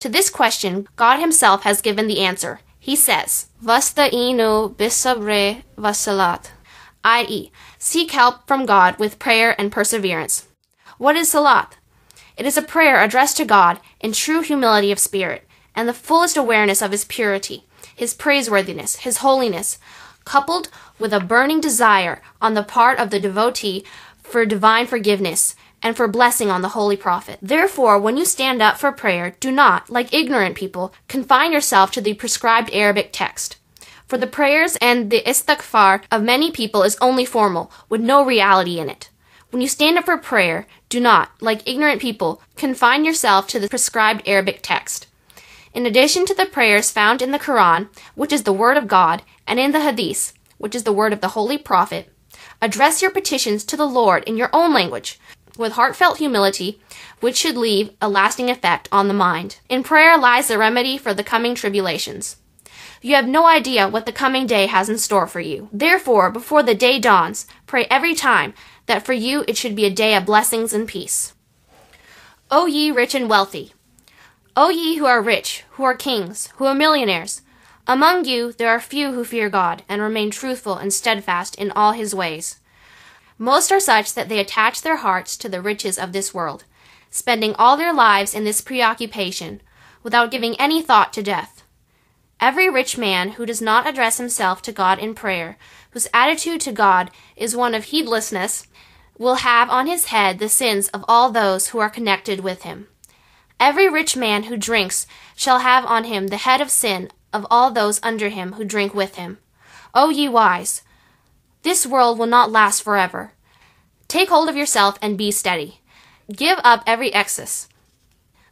To this question, God himself has given the answer. He says, Vasta'inu bis-sabri was-salat, i.e., seek help from God with prayer and perseverance. What is salat? It is a prayer addressed to God in true humility of spirit and the fullest awareness of his purity, his praiseworthiness, his holiness, coupled with a burning desire on the part of the devotee for divine forgiveness and for blessing on the Holy Prophet. Therefore, when you stand up for prayer, do not, like ignorant people, confine yourself to the prescribed Arabic text. For the prayers and the istighfar of many people is only formal, with no reality in it. When you stand up for prayer, do not, like ignorant people, confine yourself to the prescribed Arabic text. In addition to the prayers found in the Quran, which is the word of God, and in the Hadith, which is the word of the Holy Prophet, address your petitions to the Lord in your own language, with heartfelt humility, which should leave a lasting effect on the mind. In prayer lies the remedy for the coming tribulations. You have no idea what the coming day has in store for you. Therefore, before the day dawns, pray every time that for you it should be a day of blessings and peace. O ye rich and wealthy! O ye who are rich, who are kings, who are millionaires! Among you there are few who fear God and remain truthful and steadfast in all his ways. Most are such that they attach their hearts to the riches of this world, spending all their lives in this preoccupation, without giving any thought to death. Every rich man who does not address himself to God in prayer, whose attitude to God is one of heedlessness, will have on his head the sins of all those who are connected with him. Every rich man who drinks shall have on him the head of sin of all those under him who drink with him. O ye wise! This world will not last forever. Take hold of yourself and be steady. Give up every excess.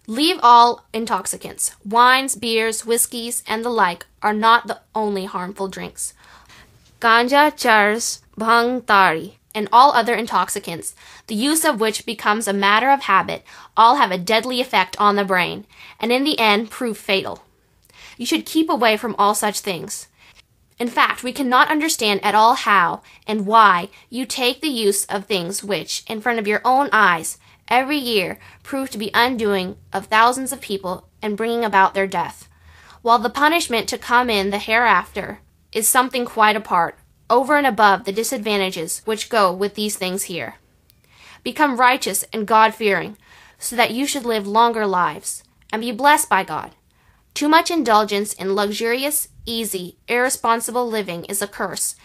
Leave all intoxicants. Wines, beers, whiskies, and the like are not the only harmful drinks. Ganja, chars, bhang, tari, and all other intoxicants, the use of which becomes a matter of habit, all have a deadly effect on the brain, and in the end prove fatal. You should keep away from all such things. In fact, we cannot understand at all how and why you take the use of things which, in front of your own eyes, every year prove to be undoing of thousands of people and bringing about their death, while the punishment to come in the hereafter is something quite apart, over and above the disadvantages which go with these things here. Become righteous and God-fearing, so that you should live longer lives, and be blessed by God. Too much indulgence in luxurious, easy, irresponsible living is a curse,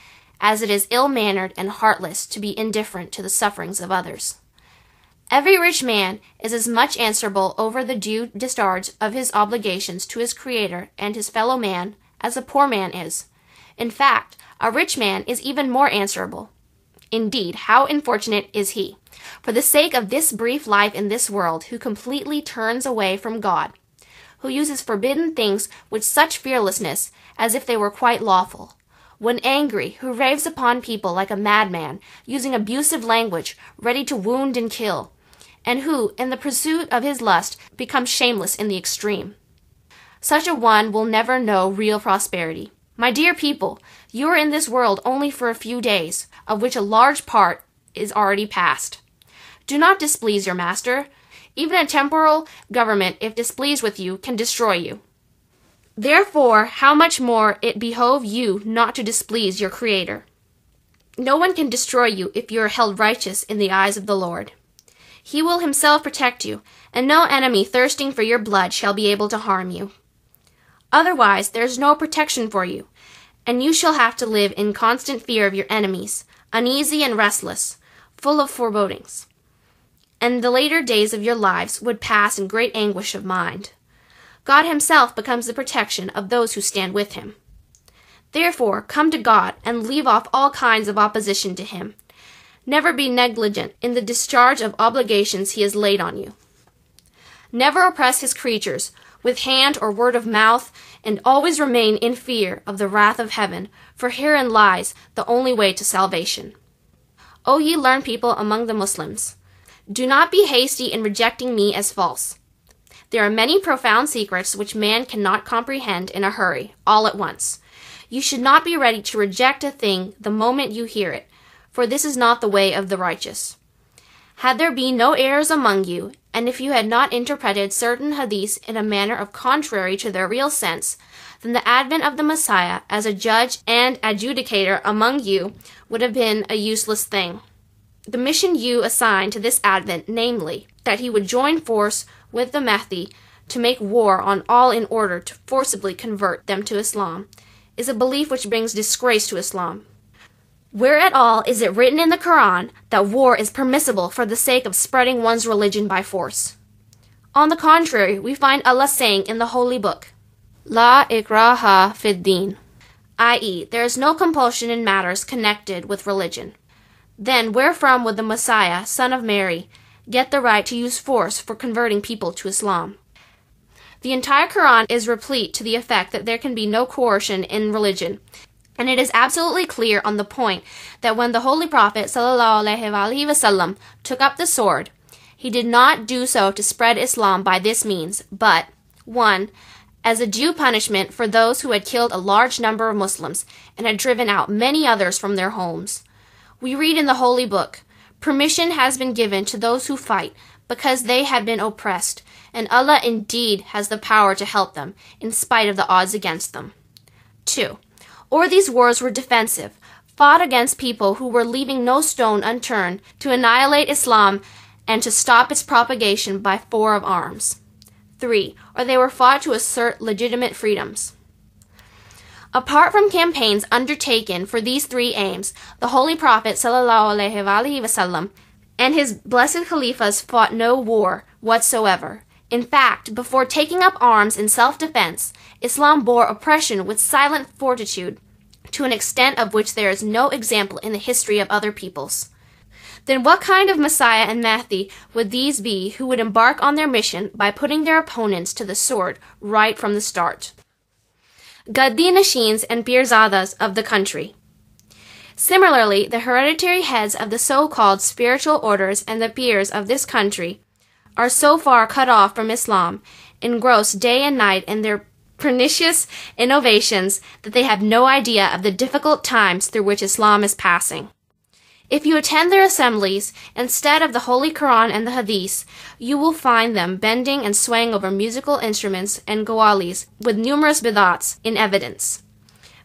as it is ill-mannered and heartless to be indifferent to the sufferings of others. Every rich man is as much answerable over the due discharge of his obligations to his Creator and his fellow man as a poor man is. In fact, a rich man is even more answerable. Indeed, how unfortunate is he, for the sake of this brief life in this world, who completely turns away from God, who uses forbidden things with such fearlessness as if they were quite lawful. When angry, who raves upon people like a madman, using abusive language, ready to wound and kill, and who, in the pursuit of his lust, becomes shameless in the extreme. Such a one will never know real prosperity. My dear people, you are in this world only for a few days, of which a large part is already past. Do not displease your master. Even a temporal government, if displeased with you, can destroy you. Therefore, how much more it behove you not to displease your Creator. No one can destroy you if you are held righteous in the eyes of the Lord. He will himself protect you, and no enemy thirsting for your blood shall be able to harm you. Otherwise, there is no protection for you, and you shall have to live in constant fear of your enemies, uneasy and restless, full of forebodings. And the later days of your lives would pass in great anguish of mind. God himself becomes the protection of those who stand with him. Therefore, come to God and leave off all kinds of opposition to him. Never be negligent in the discharge of obligations he has laid on you. Never oppress his creatures with hand or word of mouth, and always remain in fear of the wrath of heaven, for herein lies the only way to salvation. O ye learned people among the Muslims, do not be hasty in rejecting me as false. There are many profound secrets which man cannot comprehend in a hurry, all at once. You should not be ready to reject a thing the moment you hear it, for this is not the way of the righteous. Had there been no errors among you, and if you had not interpreted certain hadiths in a manner of contrary to their real sense, then the advent of the Messiah as a judge and adjudicator among you would have been a useless thing. The mission you assign to this advent, namely, that he would join force with the Mahdi to make war on all in order to forcibly convert them to Islam, is a belief which brings disgrace to Islam. Where at all is it written in the Quran that war is permissible for the sake of spreading one's religion by force? On the contrary, we find Allah saying in the Holy Book, La ikraha fid din, i.e., there is no compulsion in matters connected with religion. Then wherefrom would the Messiah, son of Mary, get the right to use force for converting people to Islam? The entire Quran is replete to the effect that there can be no coercion in religion, and it is absolutely clear on the point that when the Holy Prophet ﷺ took up the sword, he did not do so to spread Islam by this means, but 1. As a due punishment for those who had killed a large number of Muslims and had driven out many others from their homes. We read in the Holy Book, permission has been given to those who fight because they had been oppressed, and Allah indeed has the power to help them in spite of the odds against them. 2. Or these wars were defensive, fought against people who were leaving no stone unturned to annihilate Islam and to stop its propagation by force of arms. 3. Or they were fought to assert legitimate freedoms. Apart from campaigns undertaken for these three aims, the Holy Prophet ﷺ and his blessed Khalifas fought no war whatsoever. In fact, before taking up arms in self-defense, Islam bore oppression with silent fortitude, to an extent of which there is no example in the history of other peoples. Then what kind of Messiah and Mahdi would these be who would embark on their mission by putting their opponents to the sword right from the start? Gaddi Nasheens and Pirzadas of the country. Similarly, the hereditary heads of the so-called spiritual orders and the peers of this country are so far cut off from Islam, engrossed day and night in their pernicious innovations, that they have no idea of the difficult times through which Islam is passing. If you attend their assemblies, instead of the Holy Quran and the Hadiths, you will find them bending and swaying over musical instruments and gawalis with numerous bid'ats in evidence.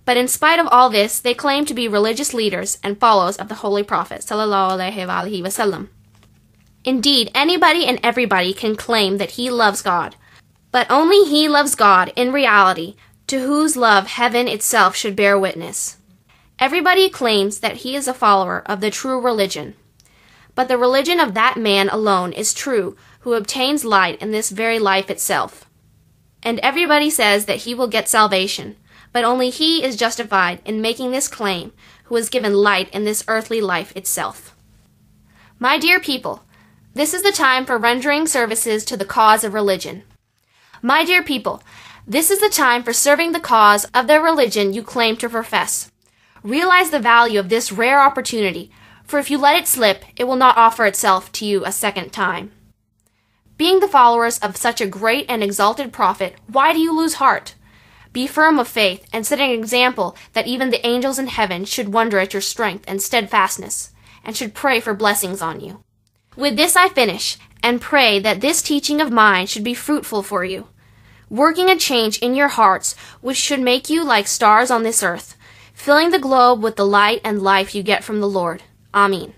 But in spite of all this, they claim to be religious leaders and followers of the Holy Prophet ﷺ. Indeed, anybody and everybody can claim that he loves God, but only he loves God in reality, to whose love heaven itself should bear witness. Everybody claims that he is a follower of the true religion, but the religion of that man alone is true who obtains light in this very life itself. And everybody says that he will get salvation, but only he is justified in making this claim who is given light in this earthly life itself. My dear people, this is the time for rendering services to the cause of religion. My dear people, this is the time for serving the cause of the religion you claim to profess. Realize the value of this rare opportunity, for if you let it slip, it will not offer itself to you a second time. Being the followers of such a great and exalted prophet, why do you lose heart? Be firm of faith and set an example that even the angels in heaven should wonder at your strength and steadfastness, and should pray for blessings on you. With this I finish, and pray that this teaching of mine should be fruitful for you, working a change in your hearts which should make you like stars on this earth, filling the globe with the light and life you get from the Lord. Amin.